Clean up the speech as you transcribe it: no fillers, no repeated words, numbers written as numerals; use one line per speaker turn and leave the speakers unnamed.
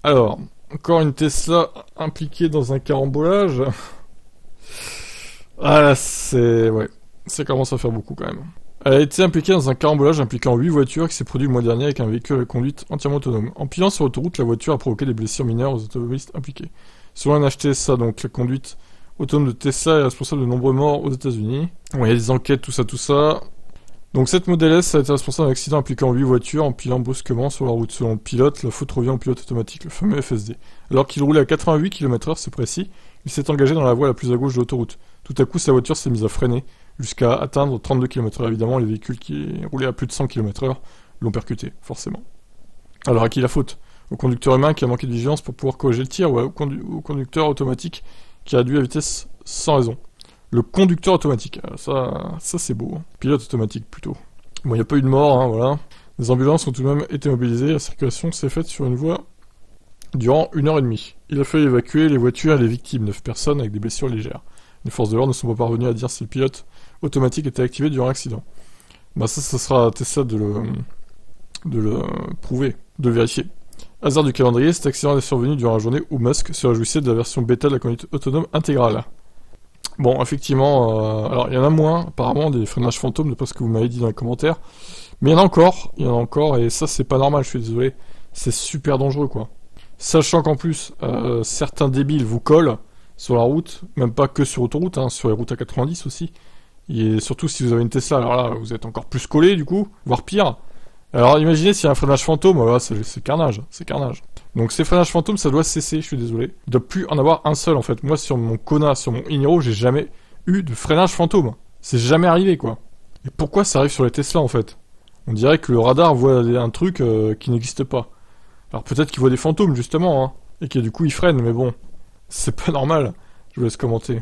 Alors, encore une Tesla impliquée dans un carambolage. Ah là, c'est... ouais, ça commence à faire beaucoup quand même. Elle a été impliquée dans un carambolage impliquant 8 voitures qui s'est produit le mois dernier avec un véhicule à conduite entièrement autonome. En pilant sur l'autoroute, la voiture a provoqué des blessures mineures aux automobilistes impliqués. Selon un HTSA, donc la conduite autonome de Tesla est responsable de nombreux morts aux États-Unis. Bon, il y a des enquêtes, tout ça. Donc cette Model S a été responsable d'un accident impliquant 8 voitures en pilant brusquement sur la route. Selon le pilote, la faute revient au pilote automatique, le fameux FSD. Alors qu'il roulait à 88 km/h, c'est précis, il s'est engagé dans la voie la plus à gauche de l'autoroute. Tout à coup, sa voiture s'est mise à freiner, jusqu'à atteindre 32 km/h. Évidemment, les véhicules qui roulaient à plus de 100 km/h l'ont percuté, forcément. Alors à qui la faute? Au conducteur humain qui a manqué de vigilance pour pouvoir corriger le tir, ou au conducteur automatique qui a réduit la vitesse sans raison? Le conducteur automatique, ça c'est beau. Hein. Pilote automatique plutôt. Bon, il n'y a pas eu de mort, hein, voilà. Les ambulances ont tout de même été mobilisées. La circulation s'est faite sur une voie durant 1h30. Il a fallu évacuer les voitures et les victimes, 9 personnes avec des blessures légères. Les forces de l'ordre ne sont pas parvenues à dire si le pilote automatique était activé durant l'accident. Bah ça sera à Tesla de le prouver, de le vérifier. Hasard du calendrier, cet accident est survenu durant la journée où Musk se réjouissait de la version bêta de la conduite autonome intégrale. Bon, effectivement, alors il y en a moins, apparemment, des freinages fantômes, d'après ce que vous m'avez dit dans les commentaires. Mais il y en a encore, et ça c'est pas normal, je suis désolé. C'est super dangereux, quoi. Sachant qu'en plus, certains débiles vous collent sur la route, même pas que sur autoroute, hein, sur les routes à 90 aussi. Et surtout si vous avez une Tesla, alors là, vous êtes encore plus collé du coup, voire pire. Alors imaginez s'il y a un freinage fantôme, voilà, c'est carnage, c'est carnage. Donc ces freinages fantômes, ça doit cesser, je suis désolé. Il doit plus en avoir un seul en fait. Moi sur mon Kona, sur mon In-Hiro, j'ai jamais eu de freinage fantôme. C'est jamais arrivé quoi. Et pourquoi ça arrive sur les Tesla en fait? On dirait que le radar voit un truc qui n'existe pas. Alors peut-être qu'il voit des fantômes justement, hein, et que du coup il freine, mais bon, c'est pas normal. Je vous laisse commenter.